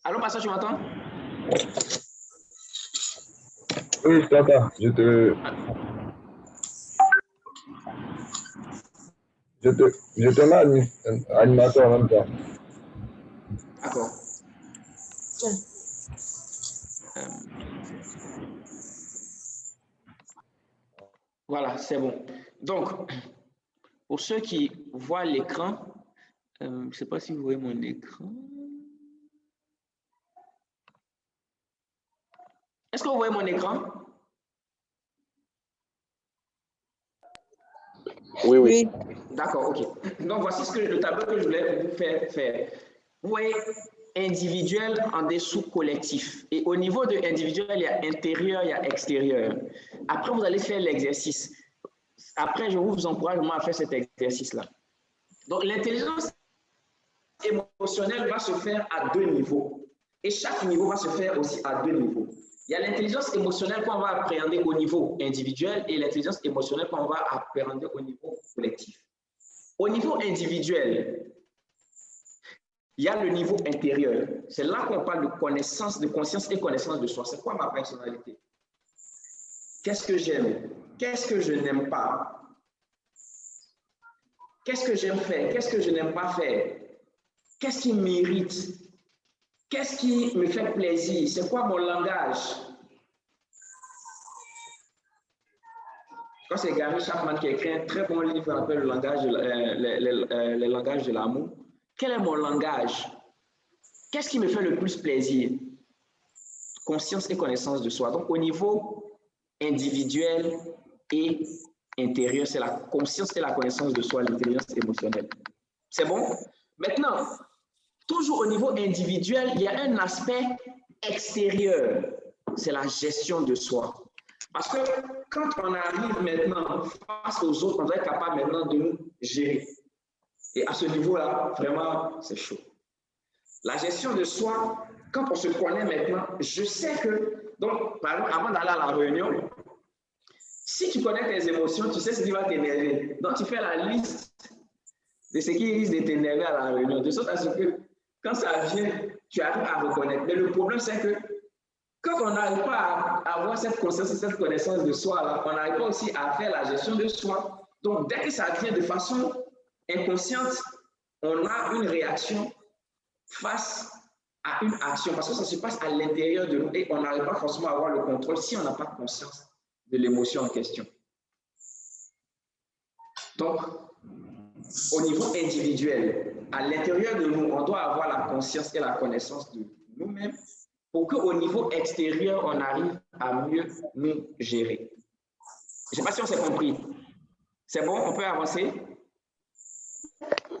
Allô, Pasteur, tu m'entends? Oui, je t'entends. Je te mets animateur en même temps. D'accord. Voilà, c'est bon. Donc, pour ceux qui voient l'écran, je ne sais pas si vous voyez mon écran. Est-ce que vous voyez mon écran? Oui, oui. D'accord, ok. Donc, voici le tableau que je voulais vous faire. Vous voyez, individuel en dessous collectif. Et au niveau de individuel, il y a intérieur, il y a extérieur. Après, vous allez faire l'exercice. Après, je vous encourage à faire cet exercice-là. Donc, l'intelligence émotionnelle va se faire à 2 niveaux. Et chaque niveau va se faire aussi à 2 niveaux. Il y a l'intelligence émotionnelle qu'on va appréhender au niveau individuel et l'intelligence émotionnelle qu'on va appréhender au niveau collectif. Au niveau individuel, il y a le niveau intérieur. C'est là qu'on parle de connaissance, de conscience et connaissance de soi. C'est quoi ma personnalité? Qu'est-ce que j'aime? Qu'est-ce que je n'aime pas? Qu'est-ce que j'aime faire? Qu'est-ce que je n'aime pas faire? Qu'est-ce qui m'irrite? Qu'est-ce qui me fait plaisir? C'est quoi mon langage? Je crois que c'est Gary Chapman qui a écrit un très bon livre qu'on appelle le langage de l'amour. Quel est mon langage? Qu'est-ce qui me fait le plus plaisir? Conscience et connaissance de soi. Donc, au niveau individuel et intérieur, c'est la conscience et la connaissance de soi, l'intelligence émotionnelle. C'est bon? Maintenant, toujours au niveau individuel, il y a un aspect extérieur. C'est la gestion de soi. Parce que quand on arrive maintenant face aux autres, on doit être capable maintenant de nous gérer. Et à ce niveau-là, vraiment, c'est chaud. La gestion de soi, quand on se connaît maintenant, je sais que, donc, par exemple, avant d'aller à la réunion, si tu connais tes émotions, tu sais ce qui va t'énerver. Donc, tu fais la liste de ce qui risque de t'énerver à la réunion, de sorte à ce que, quand ça vient, tu arrives à reconnaître. Mais le problème, c'est que quand on n'arrive pas à avoir cette conscience et cette connaissance de soi, là, on n'arrive pas aussi à faire la gestion de soi. Donc, dès que ça vient de façon inconsciente, on a une réaction face à une action, parce que ça se passe à l'intérieur de nous et on n'arrive pas forcément à avoir le contrôle si on n'a pas conscience de l'émotion en question. Donc, au niveau individuel, à l'intérieur de nous, on doit avoir la conscience et la connaissance de nous-mêmes pour qu'au niveau extérieur, on arrive à mieux nous gérer. Je ne sais pas si on s'est compris. C'est bon, on peut avancer?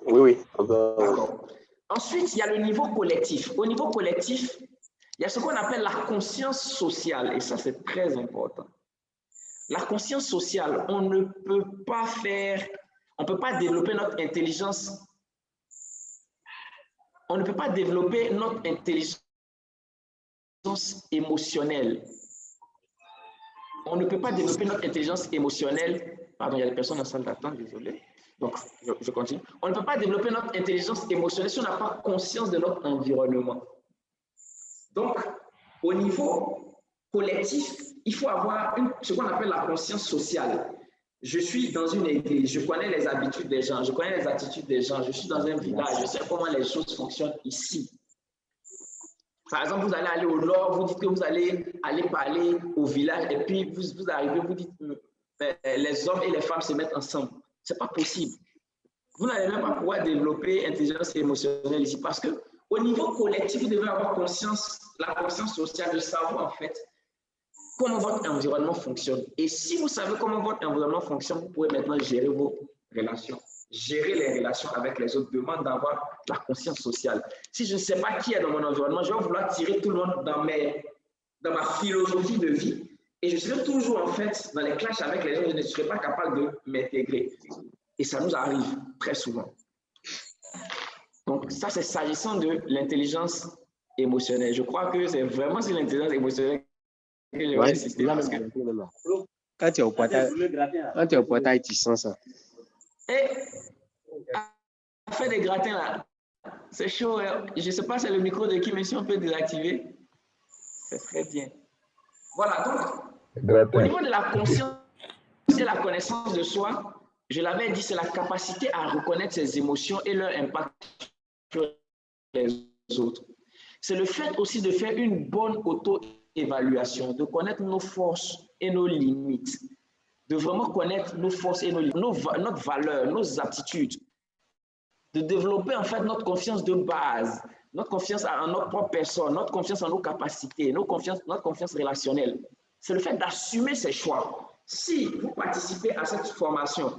Oui. D'accord. Ensuite, il y a le niveau collectif. Au niveau collectif, il y a ce qu'on appelle la conscience sociale, et ça, c'est très important. La conscience sociale, on ne peut pas faire, on ne peut pas développer notre intelligence. On ne peut pas développer notre intelligence émotionnelle. On ne peut pas développer notre intelligence émotionnelle. Pardon, il y a des personnes en salle d'attente, désolé. Donc, je continue. On ne peut pas développer notre intelligence émotionnelle si on n'a pas conscience de notre environnement. Donc, au niveau collectif, il faut avoir ce qu'on appelle la conscience sociale. Je suis dans une église, je connais les habitudes des gens, je connais les attitudes des gens, je suis dans un village, je sais comment les choses fonctionnent ici. Par exemple, vous allez aller au nord, vous dites que vous allez aller parler au village et puis vous arrivez, vous dites les hommes et les femmes se mettent ensemble. Ce n'est pas possible. Vous n'allez même pas pouvoir développer intelligence émotionnelle ici parce qu'au niveau collectif, vous devez avoir conscience, la conscience sociale de savoir en fait comment votre environnement fonctionne. Et si vous savez comment votre environnement fonctionne, vous pouvez maintenant gérer vos relations. Gérer les relations avec les autres demande d'avoir la conscience sociale. Si je ne sais pas qui est dans mon environnement, je vais vouloir tirer tout le monde dans ma philosophie de vie et je serai toujours en fait dans les clashs avec les gens, je ne serai pas capable de m'intégrer. Et ça nous arrive très souvent. Donc ça, c'est s'agissant de l'intelligence émotionnelle. Je crois que c'est vraiment sur l'intelligence émotionnelle que je vais insister. Parce que... Quand tu es au portail, tu sens ça. Et à faire des gratins là, c'est chaud. Hein? Je ne sais pas, c'est le micro de qui, mais si on peut désactiver, c'est très bien. Voilà, donc, au niveau de la conscience et la connaissance de soi, je l'avais dit, c'est la capacité à reconnaître ses émotions et leur impact sur les autres. C'est le fait aussi de faire une bonne auto-évaluation, de connaître nos forces et nos limites, de vraiment connaître nos forces et nos limites, notre valeur, nos aptitudes, de développer en fait notre confiance de base, notre confiance en notre propre personne, notre confiance en nos capacités, notre confiance relationnelle. C'est le fait d'assumer ses choix. Si vous participez à cette formation,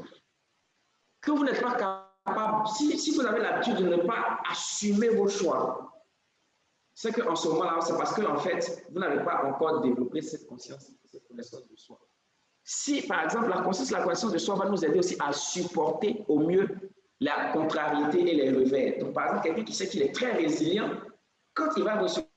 que vous n'êtes pas capable, si vous avez l'habitude de ne pas assumer vos choix, c'est qu'en ce moment-là, c'est parce que en fait, vous n'avez pas encore développé cette conscience, cette connaissance de soi. Si, par exemple, la conscience et la connaissance de soi va nous aider aussi à supporter au mieux la contrariété et les revers. Donc, par exemple, quelqu'un qui sait qu'il est très résilient, quand il va recevoir